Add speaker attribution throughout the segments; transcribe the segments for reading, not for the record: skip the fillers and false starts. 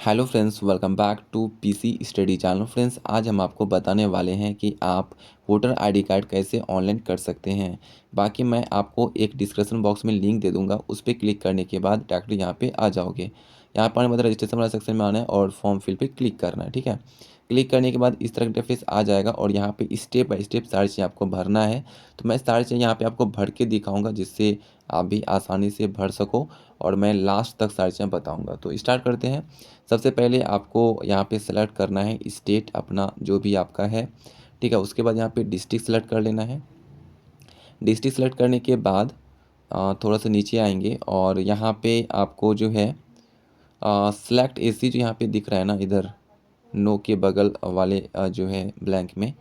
Speaker 1: Hello friends, welcome back to PC study channel. Friends, आज हम आपको बताने वाले हैं कि आप वोटर आईडी कार्ड कैसे ऑनलाइन कर सकते हैं। बाकी मैं आपको एक डिस्क्रिप्शन बॉक्स में लिंक दे दूंगा, उस पर क्लिक करने के बाद डायरेक्टली यहाँ पे आ जाओगे। यहाँ पर मतलब रजिस्ट्रेशन वाला सेक्शन में आना है और फॉर्म फिल पे क्लिक करना है। ठीक है, क्लिक करने के बाद इस तरह का इंटरफेस आ जाएगा और यहाँ पे स्टेप बाय स्टेप सारी चीज़ें आपको भरना है। तो मैं सारी चीज़ें यहाँ पे आपको भर के दिखाऊंगा, जिससे आप भी आसानी से भर सको और मैं लास्ट तक सारी चीज़ें बताऊंगा। तो स्टार्ट करते हैं। सबसे पहले आपको यहाँ पे सेलेक्ट करना है स्टेट अपना जो भी आपका है। ठीक है, उसके बाद यहाँ पे डिस्ट्रिक्ट सेलेक्ट कर लेना है। डिस्ट्रिक्ट सेलेक्ट करने के बाद थोड़ा सा नीचे आएंगे और यहाँ पे आपको जो है सेलेक्ट एसी जो यहाँ पे दिख रहा है ना, इधर नो के बगल वाले जो है ब्लैंक में,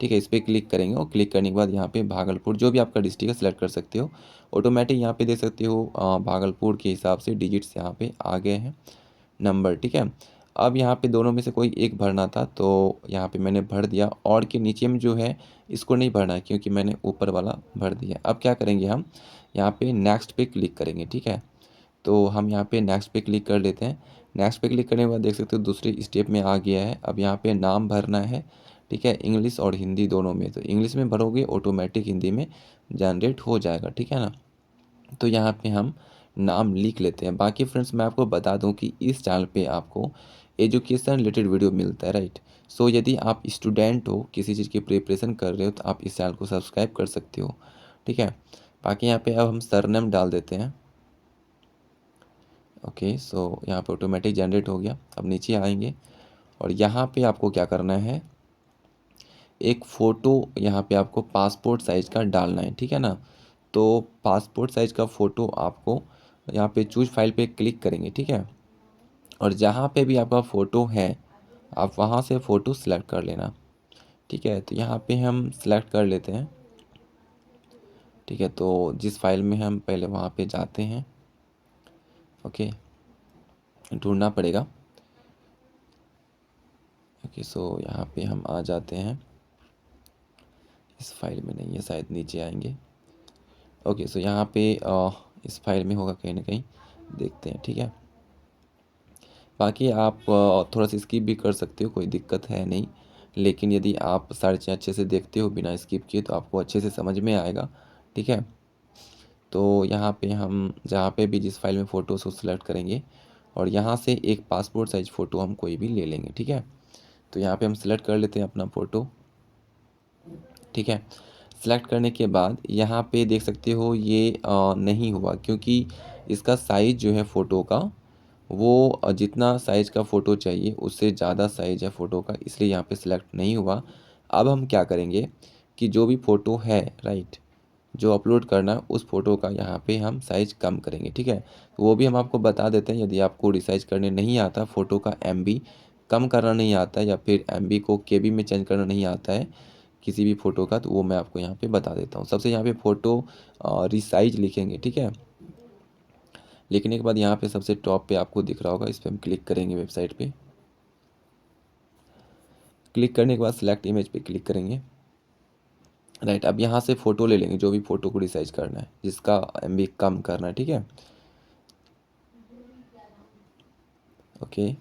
Speaker 1: ठीक है, इस पर क्लिक करेंगे और क्लिक करने के बाद यहाँ पे भागलपुर जो भी आपका डिस्ट्रिक्ट है सेलेक्ट कर सकते हो। ऑटोमेटिक यहाँ पे देख सकते हो भागलपुर के हिसाब से डिजिट्स यहाँ पे आ गए हैं, नंबर। ठीक है, अब यहाँ पे दोनों में से कोई एक भरना था तो यहाँ पे मैंने भर दिया, और के नीचे में जो है इसको नहीं भरना है क्योंकि मैंने ऊपर वाला भर दिया। अब क्या करेंगे, हम यहाँ पे नेक्स्ट पे क्लिक करेंगे। ठीक है, तो हम यहाँ पे नेक्स्ट पे क्लिक कर लेते हैं। नेक्स्ट पे क्लिक करने के बाद देख सकते हो दूसरे स्टेप में आ गया है। अब यहाँ पे नाम भरना है। ठीक है, इंग्लिश और हिंदी दोनों में, तो इंग्लिश में भरोगे ऑटोमेटिक हिंदी में जनरेट हो जाएगा। ठीक है ना, तो यहाँ पे हम नाम लिख लेते हैं। बाकी फ्रेंड्स, मैं आपको बता दूं कि इस चैनल पे आपको एजुकेशन रिलेटेड वीडियो मिलता है, राइट। सो यदि आप स्टूडेंट हो, किसी चीज़ की प्रिपरेशन कर रहे हो, तो आप इस चैनल को सब्सक्राइब कर सकते हो। ठीक है, बाकी यहाँ पे अब हम सरनेम डाल देते हैं। ओके, सो यहाँ पे ऑटोमेटिक जनरेट हो गया। अब नीचे आएंगे और यहाँ पे आपको क्या करना है, एक फ़ोटो यहाँ पे आपको पासपोर्ट साइज़ का डालना है। ठीक है ना, तो पासपोर्ट साइज़ का फ़ोटो आपको यहाँ पे चूज फाइल पे क्लिक करेंगे। ठीक है, और जहाँ पे भी आपका फ़ोटो है आप वहाँ से फ़ोटो सेलेक्ट कर लेना। ठीक है, तो यहाँ पे हम सेलेक्ट कर लेते हैं। ठीक है, तो जिस फाइल में हम पहले वहाँ पे जाते हैं। ओके, ढूंढना पड़ेगा। ओके, सो यहाँ पे हम आ जाते हैं। इस फाइल में नहीं है, शायद नीचे आएंगे। ओके, सो यहाँ पे इस फाइल में होगा कहीं ना कहीं, देखते हैं। ठीक है, बाकी आप थोड़ा सा स्किप भी कर सकते हो, कोई दिक्कत है नहीं। लेकिन यदि आप सारी चीज़ें अच्छे से देखते हो बिना स्किप किए तो आपको अच्छे से समझ में आएगा। ठीक है, तो यहाँ पे हम जहाँ पे भी जिस फाइल में फ़ोटो उसको सेलेक्ट करेंगे और यहाँ से एक पासपोर्ट साइज़ फ़ोटो हम कोई भी ले लेंगे। ठीक है, तो यहाँ पे हम सेलेक्ट कर लेते हैं अपना फ़ोटो। ठीक है, सेलेक्ट करने के बाद यहाँ पे देख सकते हो ये नहीं हुआ क्योंकि इसका साइज़ जो है फ़ोटो का, वो जितना साइज़ का फ़ोटो चाहिए उससे ज़्यादा साइज़ है फ़ोटो का, इसलिए यहाँ पे सिलेक्ट नहीं हुआ। अब हम क्या करेंगे कि जो भी फ़ोटो है, राइट, जो अपलोड करना है उस फ़ोटो का यहाँ पे हम साइज़ कम करेंगे। ठीक है, तो वो भी हम आपको बता देते हैं। यदि आपको रिसाइज करने नहीं आता, फ़ोटो का एमबी कम करना नहीं आता या फिर एमबी को केबी में चेंज करना नहीं आता है किसी भी फ़ोटो का, तो वो मैं आपको यहाँ पे बता देता हूँ। सबसे यहाँ पे फ़ोटो रिसाइज लिखेंगे। ठीक है, लिखने के बाद यहाँ पे सबसे टॉप पे आपको दिख रहा होगा, इस पर हम क्लिक करेंगे। वेबसाइट पे क्लिक करने के बाद सिलेक्ट इमेज पे क्लिक करेंगे। राइट, अब यहाँ से फ़ोटो ले लेंगे जो भी फ़ोटो को रिसाइज करना है, जिसका एमबी कम करना है। ठीक है, ओके,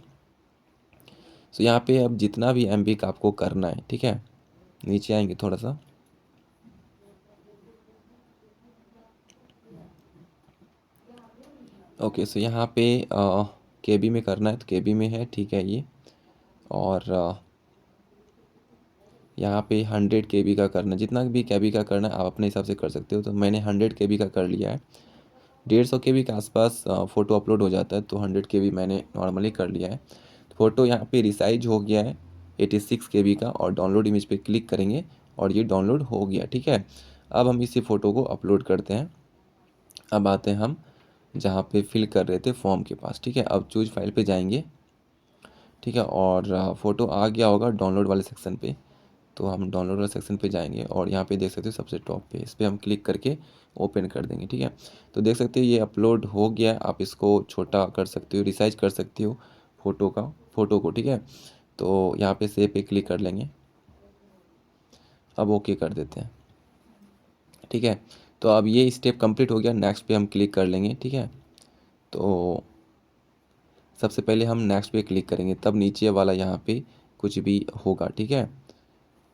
Speaker 1: सो यहाँ पे अब जितना भी एमबी का आपको करना है। ठीक है, नीचे आएंगे थोड़ा सा। ओके, सो यहाँ पे केबी में करना है तो केबी में है। ठीक है, ये और यहाँ पे 100 केबी का करना है। जितना भी केबी का करना है आप अपने हिसाब से कर सकते हो, तो मैंने 100 केबी का कर लिया है। 150 केबी के आसपास फ़ोटो अपलोड हो जाता है, तो 100 केबी मैंने नॉर्मली कर लिया है। फ़ोटो यहाँ पे रिसाइज हो गया है 86 केबी का, और डाउनलोड इमेज पे क्लिक करेंगे और ये डाउनलोड हो गया। ठीक है, अब हम इसी फ़ोटो को अपलोड करते हैं। अब आते हैं हम जहाँ पे फिल कर रहे थे फॉर्म के पास। ठीक है, अब चूज फाइल पे जाएंगे। ठीक है, और फ़ोटो आ गया होगा डाउनलोड वाले सेक्शन पे, तो हम डाउनलोड वाले सेक्शन पे जाएंगे और यहाँ पे देख सकते हो सबसे टॉप पे, इस पर हम क्लिक करके ओपन कर देंगे। ठीक है, तो देख सकते हो ये अपलोड हो गया। आप इसको छोटा कर सकते हो, रिसाइज कर सकते हो फ़ोटो को। ठीक है, तो यहाँ पे सेव पे क्लिक कर लेंगे। अब ओके कर देते हैं। ठीक है, तो अब ये स्टेप कंप्लीट हो गया। नेक्स्ट पे हम क्लिक कर लेंगे। ठीक है, तो सबसे पहले हम नेक्स्ट पे क्लिक करेंगे, तब नीचे वाला यहाँ पे कुछ भी होगा, ठीक है।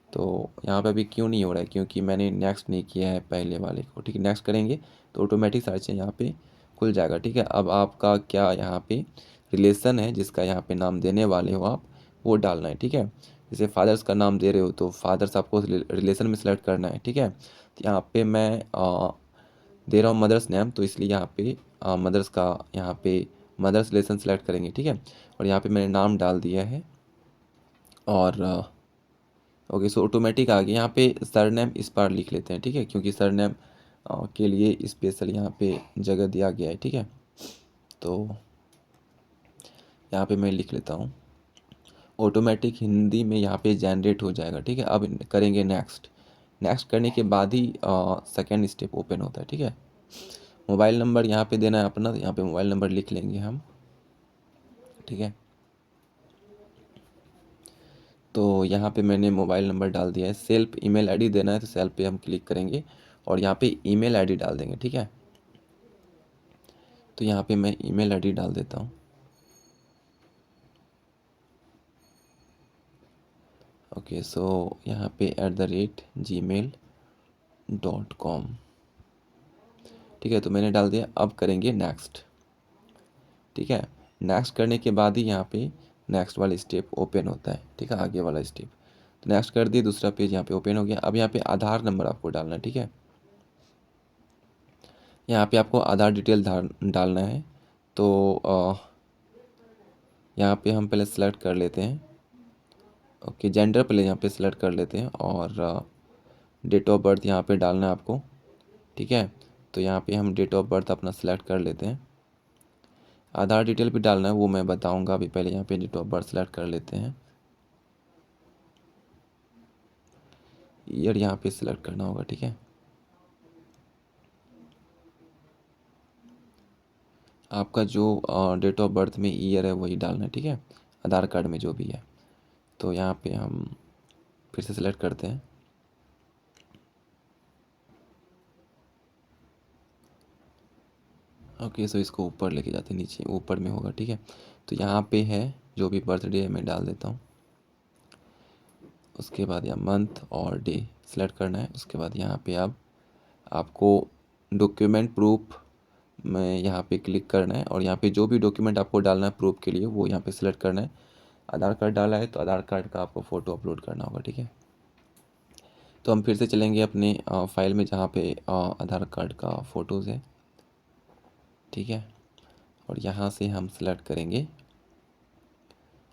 Speaker 1: तो यहाँ पे अभी क्यों नहीं हो रहा है, क्योंकि मैंने नेक्स्ट नहीं किया है पहले वाले को, ठीक है। नेक्स्ट करेंगे तो ऑटोमेटिक सर्च यहाँ पे खुल जाएगा, ठीक है। अब आपका क्या यहाँ पे रिलेशन है जिसका यहाँ पे नाम देने वाले हो आप, वो डालना है, ठीक है। जैसे फादर्स का नाम दे रहे हो तो फादर्स आपको रिलेशन में सेलेक्ट करना है, ठीक है। तो यहाँ पे मैं दे रहा हूँ मदर्स नेम, तो इसलिए यहाँ पे मदर्स का यहाँ पे मदर्स रिलेशन सेलेक्ट करेंगे, ठीक है। और यहाँ पे मैंने नाम डाल दिया है और ओके, सो ऑटोमेटिक आ गया। यहाँ पे सरनेम इस बार लिख लेते हैं, ठीक है, क्योंकि सरनेम के लिए स्पेशल यहाँ पे जगह दिया गया है, ठीक है। तो यहाँ पे मैं लिख लेता हूँ, ऑटोमेटिक हिंदी में यहाँ पे जनरेट हो जाएगा, ठीक है। अब करेंगे नेक्स्ट। नेक्स्ट करने के बाद ही सेकेंड स्टेप ओपन होता है, ठीक है। मोबाइल नंबर यहाँ पे देना है अपना, तो यहाँ पे मोबाइल नंबर लिख लेंगे हम, ठीक है। तो यहाँ पे मैंने मोबाइल नंबर डाल दिया है। सेल्फ ईमेल आईडी देना है तो सेल्फ पे हम क्लिक करेंगे और यहाँ पे ईमेल आईडी डाल देंगे, ठीक है। तो यहाँ पे मैं ईमेल आईडी डाल देता हूँ। ओके, सो यहाँ पे @gmail.com, ठीक है। तो मैंने डाल दिया। अब करेंगे नेक्स्ट, ठीक है। नेक्स्ट करने के बाद ही यहाँ पे नेक्स्ट वाला स्टेप ओपन होता है, ठीक है, आगे वाला स्टेप। तो नेक्स्ट कर दिए, दूसरा पेज यहाँ पे ओपन हो गया। अब यहाँ पे आधार नंबर आपको डालना है, ठीक है। यहाँ पे आपको आधार डिटेल डालना है। तो यहाँ पे हम पहले सेलेक्ट कर लेते हैं, ओके, जेंडर पहले यहाँ पे सेलेक्ट कर लेते हैं और डेट ऑफ बर्थ यहाँ पे डालना है आपको, ठीक है। तो यहाँ पे हम डेट ऑफ बर्थ अपना सेलेक्ट कर लेते हैं। आधार डिटेल भी डालना है, वो मैं बताऊँगा, अभी पहले यहाँ पे डेट ऑफ बर्थ सेलेक्ट कर लेते हैं। ईयर यहाँ पे सिलेक्ट करना होगा, ठीक है। आपका जो डेट ऑफ बर्थ में ईयर है वही डालना है, ठीक है, आधार कार्ड में जो भी है। तो यहाँ पे हम फिर से सिलेक्ट करते हैं। ओके, सो इसको ऊपर लेके जाते हैं, नीचे ऊपर में होगा, ठीक है। तो यहाँ पे है जो भी बर्थडे है मैं डाल देता हूँ। उसके बाद यहाँ मंथ और डे सेलेक्ट करना है। उसके बाद यहाँ पे अब आपको डॉक्यूमेंट प्रूफ में यहाँ पे क्लिक करना है और यहाँ पे जो भी डॉक्यूमेंट आपको डालना है प्रूफ के लिए वो यहाँ पे सिलेक्ट करना है। आधार कार्ड डाला है तो आधार कार्ड का आपको फ़ोटो अपलोड करना होगा, ठीक है। तो हम फिर से चलेंगे अपने फाइल में जहाँ पे आधार कार्ड का फ़ोटोज़ है, ठीक है। और यहाँ से हम सेलेक्ट करेंगे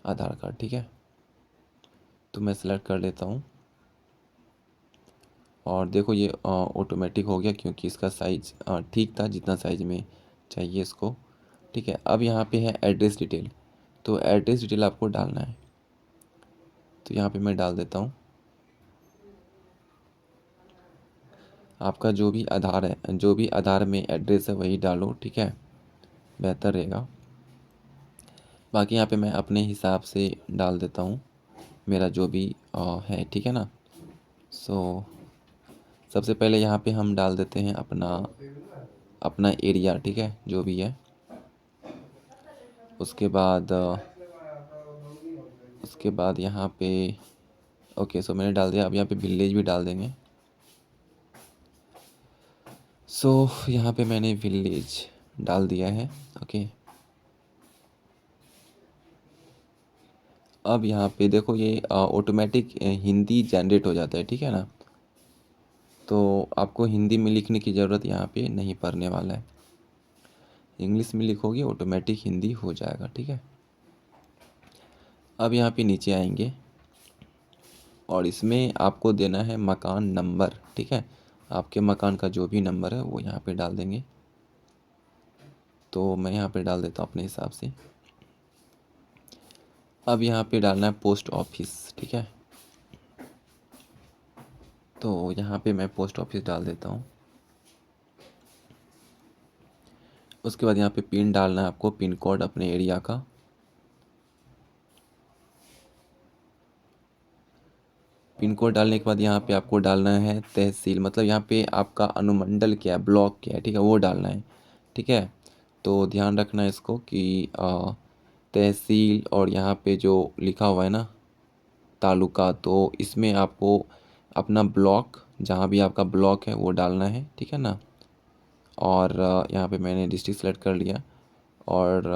Speaker 1: आधार कार्ड, ठीक है। तो मैं सेलेक्ट कर लेता हूँ और देखो ये ऑटोमेटिक हो गया क्योंकि इसका साइज़ ठीक था जितना साइज़ में चाहिए इसको, ठीक है। अब यहाँ पे है एड्रेस डिटेल, तो एड्रेस डिटेल आपको डालना है। तो यहाँ पे मैं डाल देता हूँ। आपका जो भी आधार है, जो भी आधार में एड्रेस है वही डालो, ठीक है, बेहतर रहेगा। बाकी यहाँ पे मैं अपने हिसाब से डाल देता हूँ मेरा जो भी है, ठीक है ना। सो सबसे पहले यहाँ पे हम डाल देते हैं अपना अपना एरिया, ठीक है, जो भी है। उसके बाद यहाँ पे ओके, सो मैंने डाल दिया। अब यहाँ पे विलेज भी डाल देंगे। सो यहाँ पे मैंने विलेज डाल दिया है, ओके। अब यहाँ पे देखो ये ऑटोमेटिक हिंदी जनरेट हो जाता है, ठीक है ना। तो आपको हिंदी में लिखने की ज़रूरत यहाँ पे नहीं पड़ने वाला है। इंग्लिश में लिखोगे ऑटोमेटिक हिंदी हो जाएगा, ठीक है। अब यहाँ पे नीचे आएंगे और इसमें आपको देना है मकान नंबर, ठीक है। आपके मकान का जो भी नंबर है वो यहाँ पे डाल देंगे। तो मैं यहाँ पे डाल देता हूँ अपने हिसाब से। अब यहाँ पे डालना है पोस्ट ऑफिस, ठीक है। तो यहाँ पे मैं पोस्ट ऑफिस डाल देता हूँ। उसके बाद यहाँ पे पिन डालना है आपको, पिन कोड अपने एरिया का। पिन कोड डालने के बाद यहाँ पे आपको डालना है तहसील, मतलब यहाँ पे आपका अनुमंडल क्या है, ब्लॉक क्या है, ठीक है, वो डालना है, ठीक है। तो ध्यान रखना है इसको कि तहसील और यहाँ पे जो लिखा हुआ है ना तालुका, तो इसमें आपको अपना ब्लॉक, जहाँ भी आपका ब्लॉक है वो डालना है, ठीक है ना। और यहाँ पे मैंने डिस्ट्रिक्ट सेलेक्ट कर लिया। और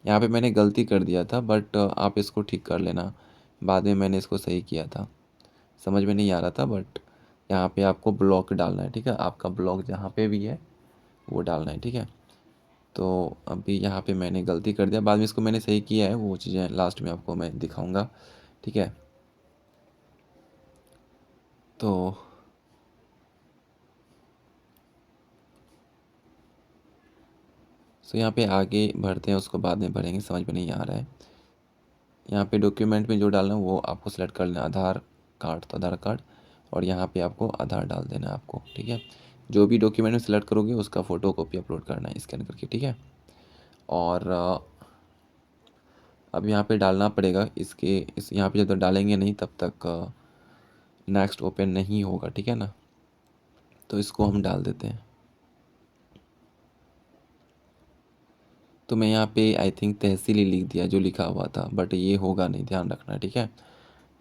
Speaker 1: यहाँ पे मैंने गलती कर दिया था, बट आप इसको ठीक कर लेना, बाद में मैंने इसको सही किया था, समझ में नहीं आ रहा था। बट यहाँ पे आपको ब्लॉक डालना है, ठीक है, आपका ब्लॉक जहाँ पे भी है वो डालना है, ठीक है। तो अभी यहाँ पे मैंने गलती कर दिया, बाद में इसको मैंने सही किया है, वो चीज़ें लास्ट में आपको मैं दिखाऊंगा, ठीक है। तो यहाँ पे आगे बढ़ते हैं, उसको बाद में भरेंगे, समझ में नहीं आ रहा है। यहाँ पे डॉक्यूमेंट में जो डालना है वो आपको सेलेक्ट कर लेना, आधार कार्ड तो आधार कार्ड, और यहाँ पे आपको आधार डाल देना है आपको, ठीक है। जो भी डॉक्यूमेंट में सेलेक्ट करोगे उसका फ़ोटो कॉपी अपलोड करना है स्कैन करके, ठीक है। और अब यहाँ पे डालना पड़ेगा इस यहाँ पे जब तक डालेंगे नहीं तब तक नेक्स्ट ओपन नहीं होगा, ठीक है ना। तो इसको हम डाल देते हैं। तो मैं यहाँ पे आई थिंक तहसील ही लिख दिया जो लिखा हुआ था, बट ये होगा नहीं, ध्यान रखना, ठीक है।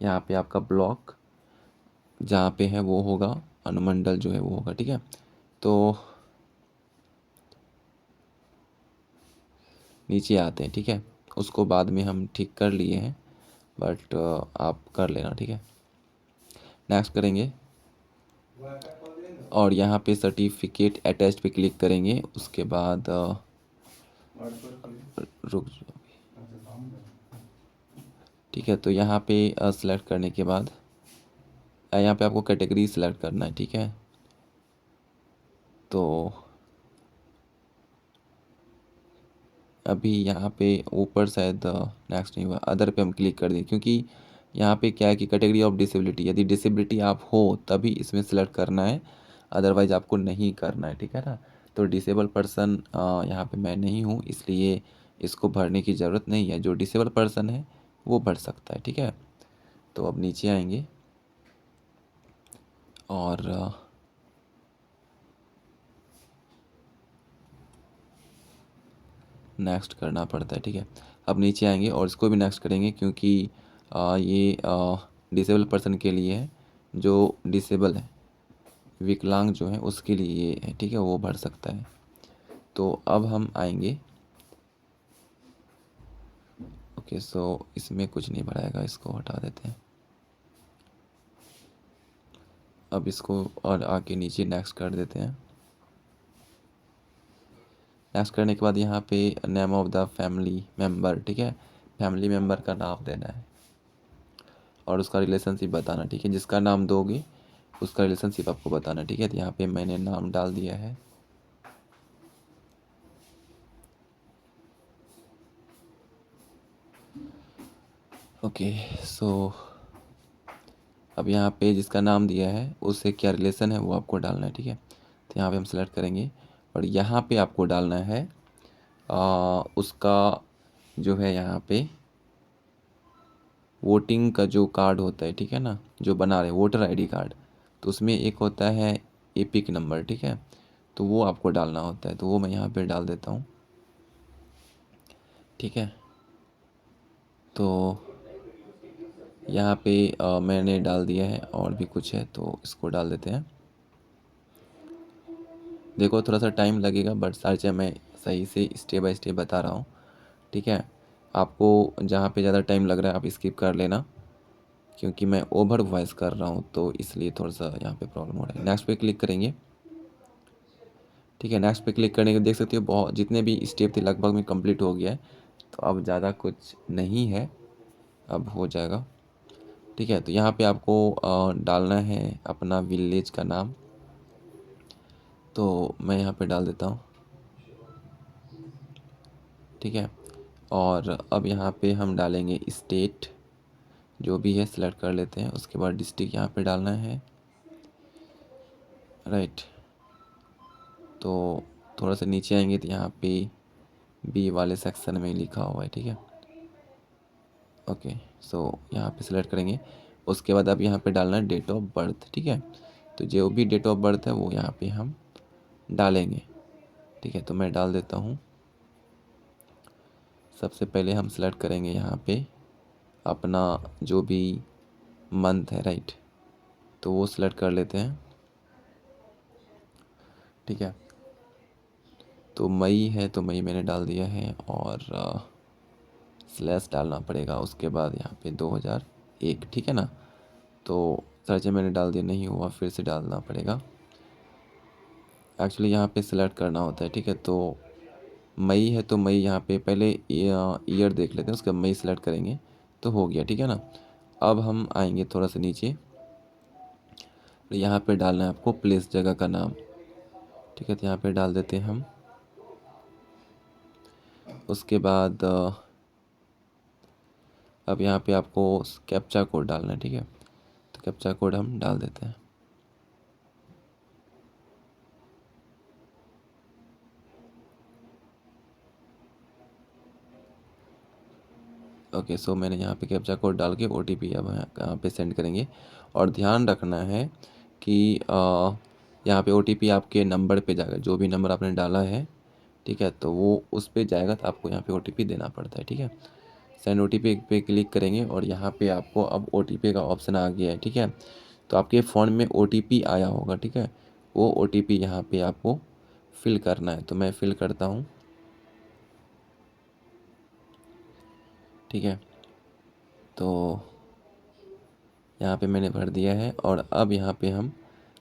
Speaker 1: यहाँ पे आपका ब्लॉक जहाँ पे है वो होगा, अनुमंडल जो है वो होगा, ठीक है। तो नीचे आते हैं, ठीक है, उसको बाद में हम ठीक कर लिए हैं, बट आप कर लेना, ठीक है। नेक्स्ट करेंगे और यहाँ पे सर्टिफिकेट अटैच्ड पे क्लिक करेंगे, उसके बाद रुक जाओ, ठीक है। तो यहाँ पे सेलेक्ट करने के बाद यहाँ पे आपको कैटेगरी सेलेक्ट करना है, ठीक है। तो अभी यहाँ पे ऊपर शायद नेक्स्ट नहीं हुआ, अदर पे हम क्लिक कर दें, क्योंकि यहाँ पे क्या है कि कैटेगरी ऑफ डिसेबिलिटी, यदि डिसेबिलिटी आप हो तभी इसमें सेलेक्ट करना है, अदरवाइज आपको नहीं करना है, ठीक है ना। तो डिसेबल पर्सन यहाँ पे मैं नहीं हूँ, इसलिए इसको भरने की ज़रूरत नहीं है, जो डिसेबल पर्सन है वो भर सकता है, ठीक है। तो अब नीचे आएंगे और नेक्स्ट करना पड़ता है, ठीक है। अब नीचे आएंगे और इसको भी नेक्स्ट करेंगे, क्योंकि ये डिसेबल पर्सन के लिए है, जो डिसेबल है, विकलांग जो है उसके लिए ये है, ठीक है, वो भर सकता है। तो अब हम आएंगे, ओके, सो इसमें कुछ नहीं भराएगा, इसको हटा देते हैं। अब इसको और आके नीचे नेक्स्ट कर देते हैं। नेक्स्ट करने के बाद यहाँ पे name of the family member, ठीक है, फैमिली मेम्बर का नाम देना है और उसका रिलेशनशिप बताना, ठीक है, जिसका नाम दोगे उसका रिलेशनशिप आपको बताना, ठीक है। तो यहाँ पे मैंने नाम डाल दिया है, ओके। सो अब यहाँ पे जिसका नाम दिया है उससे क्या रिलेशन है वो आपको डालना है, ठीक है। तो यहाँ पे हम सेलेक्ट करेंगे और यहाँ पे आपको डालना है उसका जो है यहाँ पे वोटिंग का जो कार्ड होता है, ठीक है ना, जो बना रहे वोटर आईडी कार्ड, तो उसमें एक होता है एपिक नंबर, ठीक है, तो वो आपको डालना होता है, तो वो मैं यहाँ पे डाल देता हूँ, ठीक है। तो यहाँ पे मैंने डाल दिया है, और भी कुछ है तो इसको डाल देते हैं। देखो थोड़ा सा टाइम लगेगा, बट सारी चीज़ें मैं सही से स्टेप बाय स्टेप बता रहा हूँ, ठीक है। आपको जहाँ पे ज़्यादा टाइम लग रहा है आप स्किप कर लेना, क्योंकि मैं ओवर वॉइस कर रहा हूँ तो इसलिए थोड़ा सा यहाँ पे प्रॉब्लम हो रहा है। नेक्स्ट पे क्लिक करेंगे, ठीक है। नेक्स्ट पे क्लिक करने के देख सकते हो बहुत जितने भी स्टेप थे लगभग में कंप्लीट हो गया है, तो अब ज़्यादा कुछ नहीं है, अब हो जाएगा, ठीक है। तो यहाँ पे आपको डालना है अपना विलेज का नाम, तो मैं यहाँ पे डाल देता हूँ, ठीक है। और अब यहाँ पे हम डालेंगे स्टेट, जो भी है सिलेक्ट कर लेते हैं, उसके बाद डिस्ट्रिक्ट यहाँ पे डालना है, राइट। तो थोड़ा सा नीचे आएंगे तो यहाँ पे बी वाले सेक्शन में लिखा हुआ है, ठीक है, ओके। सो यहाँ पे सिलेक्ट करेंगे, उसके बाद अब यहाँ पे डालना है डेट ऑफ बर्थ, ठीक है। तो जो भी डेट ऑफ बर्थ है वो यहाँ पे हम डालेंगे, ठीक है। तो मैं डाल देता हूँ सबसे पहले हम सेलेक्ट करेंगे यहाँ पे अपना जो भी मंथ है, राइट, तो वो सिलेक्ट कर लेते हैं। ठीक है, तो मई है तो मई मैंने डाल दिया है और स्लैश डालना पड़ेगा, उसके बाद यहाँ पे 2001। ठीक है ना, तो सर्च मैंने डाल दिया, नहीं हुआ, फिर से डालना पड़ेगा। एक्चुअली यहाँ पे सिलेक्ट करना होता है। ठीक है, तो मई है तो मई यहाँ पे पहले ईयर देख लेते हैं, उसके बाद मई सेलेक्ट करेंगे तो हो गया। ठीक है ना, अब हम आएंगे थोड़ा सा नीचे, यहाँ पे डालना है आपको प्लेस, जगह का नाम। ठीक है, तो यहाँ पे डाल देते हैं हम। उसके बाद अब यहाँ पे आपको कैप्चा कोड डालना है। ठीक है, तो कैप्चा कोड हम डाल देते हैं। ओके, सो मैंने यहाँ पे कैप्चा कोड डाल के OTP अब यहाँ पे सेंड करेंगे। और ध्यान रखना है कि यहाँ पे OTP आपके नंबर पे जाएगा, जो भी नंबर आपने डाला है। ठीक है, तो वो उस पे जाएगा, तो आपको यहाँ पे OTP देना पड़ता है। ठीक है, सेंड OTP पे क्लिक करेंगे और यहाँ पे आपको अब OTP का ऑप्शन आ गया है। ठीक है, तो आपके फ़ोन में OTP आया होगा। ठीक है, वो OTP यहाँ पे आपको फिल करना है, तो मैं फिल करता हूँ। ठीक है, तो यहाँ पे मैंने भर दिया है और अब यहाँ पे हम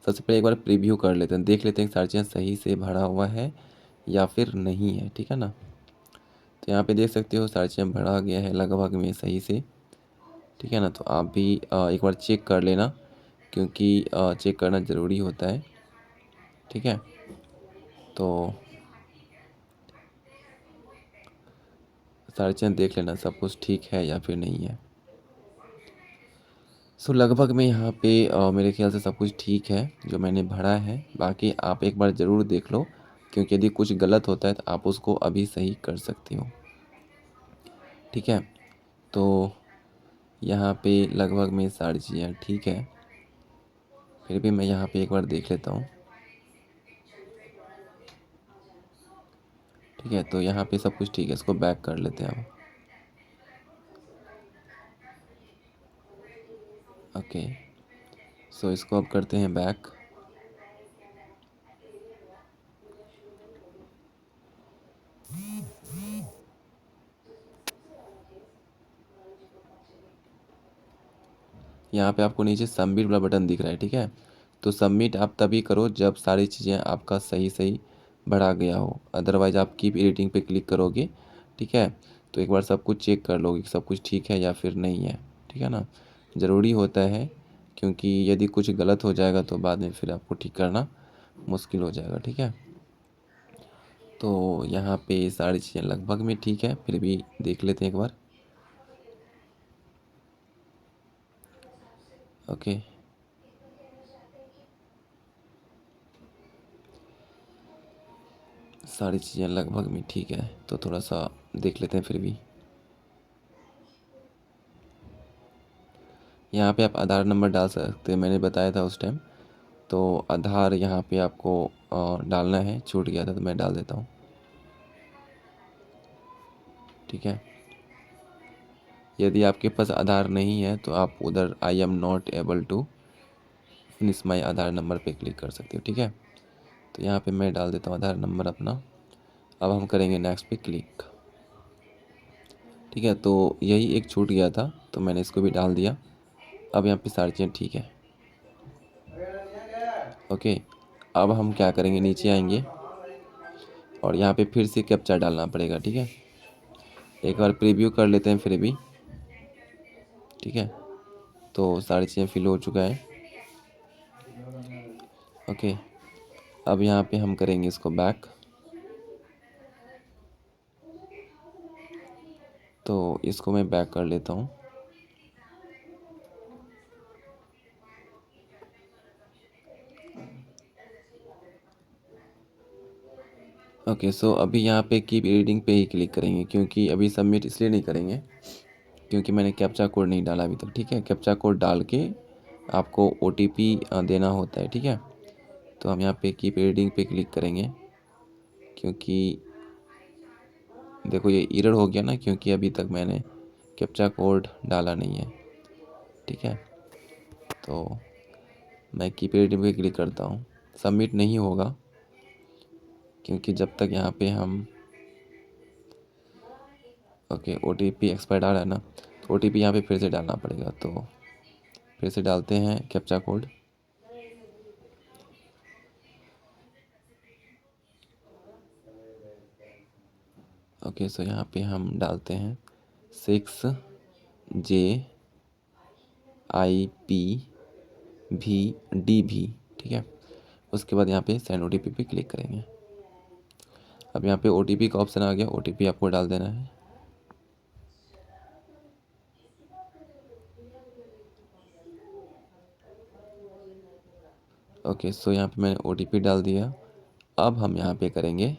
Speaker 1: सबसे पहले एक बार प्रीव्यू कर लेते हैं, देख लेते हैं सारी चीज़ें सही से भरा हुआ है या फिर नहीं है। ठीक है ना, तो यहाँ पे देख सकते हो सारी चीज़ें भरा गया है लगभग में सही से। ठीक है ना, तो आप भी एक बार चेक कर लेना, क्योंकि चेक करना ज़रूरी होता है। ठीक है, तो सारी चीज़ें देख लेना सब कुछ ठीक है या फिर नहीं है। सो लगभग में यहाँ पे मेरे ख्याल से सब कुछ ठीक है जो मैंने भरा है। बाकी आप एक बार ज़रूर देख लो, क्योंकि यदि कुछ गलत होता है तो आप उसको अभी सही कर सकते हो। ठीक है, तो यहाँ पे लगभग में सारी चीज़ें ठीक है, फिर भी मैं यहाँ पे एक बार देख लेता हूँ। ठीक है, तो यहाँ पे सब कुछ ठीक है, इसको बैक कर लेते हैं हम। ओके, सो इसको अब करते हैं बैक। यहाँ पे आपको नीचे सबमिट वाला बटन दिख रहा है। ठीक है, तो सबमिट आप तभी करो जब सारी चीज़ें आपका सही सही भरा गया हो, अदरवाइज़ आप कीप एडिटिंग पे क्लिक करोगे। ठीक है, तो एक बार सब कुछ चेक कर लोगे कि सब कुछ ठीक है या फिर नहीं है। ठीक है ना, ज़रूरी होता है, क्योंकि यदि कुछ गलत हो जाएगा तो बाद में फिर आपको ठीक करना मुश्किल हो जाएगा। ठीक है, तो यहाँ पे सारी चीज़ें लगभग में ठीक है, फिर भी देख लेते हैं एक बार। ओके, सारी चीज़ें लगभग में ठीक है, तो थोड़ा सा देख लेते हैं फिर भी। यहाँ पे आप आधार नंबर डाल सकते हैं, मैंने बताया था उस टाइम। तो आधार यहाँ पे आपको डालना है, छूट गया था तो मैं डाल देता हूँ। ठीक है, यदि आपके पास आधार नहीं है तो आप उधर I am not able to finish my Aadhaar number पे क्लिक कर सकते हो। ठीक है, तो यहाँ पे मैं डाल देता हूँ आधार नंबर अपना। अब हम करेंगे नेक्स्ट पे क्लिक। ठीक है, तो यही एक छूट गया था तो मैंने इसको भी डाल दिया। अब यहाँ पे सारी चीज़ें ठीक है। ओके, अब हम क्या करेंगे, नीचे आएंगे और यहाँ पे फिर से कैप्चा डालना पड़ेगा। ठीक है, एक बार प्रीव्यू कर लेते हैं फिर भी। ठीक है, तो सारी चीज़ें फिल हो चुका है। ओके, अब यहाँ पे हम करेंगे इसको बैक। तो इसको मैं बैक कर लेता हूँ। ओके, सो अभी यहाँ पे कीप एडिटिंग पे ही क्लिक करेंगे, क्योंकि अभी सबमिट इसलिए नहीं करेंगे क्योंकि मैंने कैप्चा कोड नहीं डाला अभी तक। ठीक है, कैप्चा कोड डाल के आपको OTP देना होता है। ठीक है, तो हम यहाँ पे कीप एडिटिंग पे क्लिक करेंगे, क्योंकि देखो ये एरर हो गया ना, क्योंकि अभी तक मैंने कैप्चा कोड डाला नहीं है। ठीक है, तो मैं कीप एडिटिंग पे क्लिक करता हूँ। सबमिट नहीं होगा क्योंकि जब तक यहाँ पे हम ओके OTP एक्सपायर्ड आ रहा है ना, तो OTP यहाँ पे फिर से डालना पड़ेगा। तो फिर से डालते हैं कैप्चा कोड। ओके सो यहाँ पे हम डालते हैं 6JIPVDV। ठीक है, उसके बाद यहाँ पे सेंड OTP पे क्लिक करेंगे। अब यहाँ पे OTP का ऑप्शन आ गया, OTP आपको डाल देना है। ओके सो यहाँ पे मैंने OTP डाल दिया। अब हम यहाँ पे करेंगे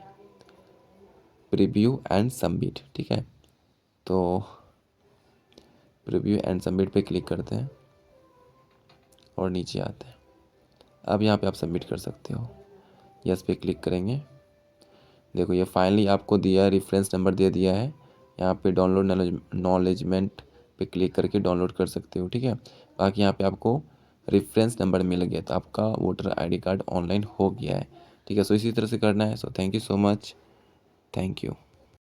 Speaker 1: प्रीव्यू एंड सबमिट। ठीक है, तो प्रीव्यू एंड सबमिट पे क्लिक करते हैं और नीचे आते हैं। अब यहाँ पे आप सबमिट कर सकते हो। यस पे क्लिक करेंगे। देखो ये फाइनली आपको दिया है, रेफरेंस नंबर दे दिया है। यहाँ पे डाउनलोड नॉलेजमेंट पे क्लिक करके डाउनलोड कर सकते हो। ठीक है, बाकी यहाँ पे आपको रेफरेंस नंबर मिल गया, तो आपका वोटर ID कार्ड ऑनलाइन हो गया है। ठीक है, सो इसी तरह से करना है। So thank you so much, thank you.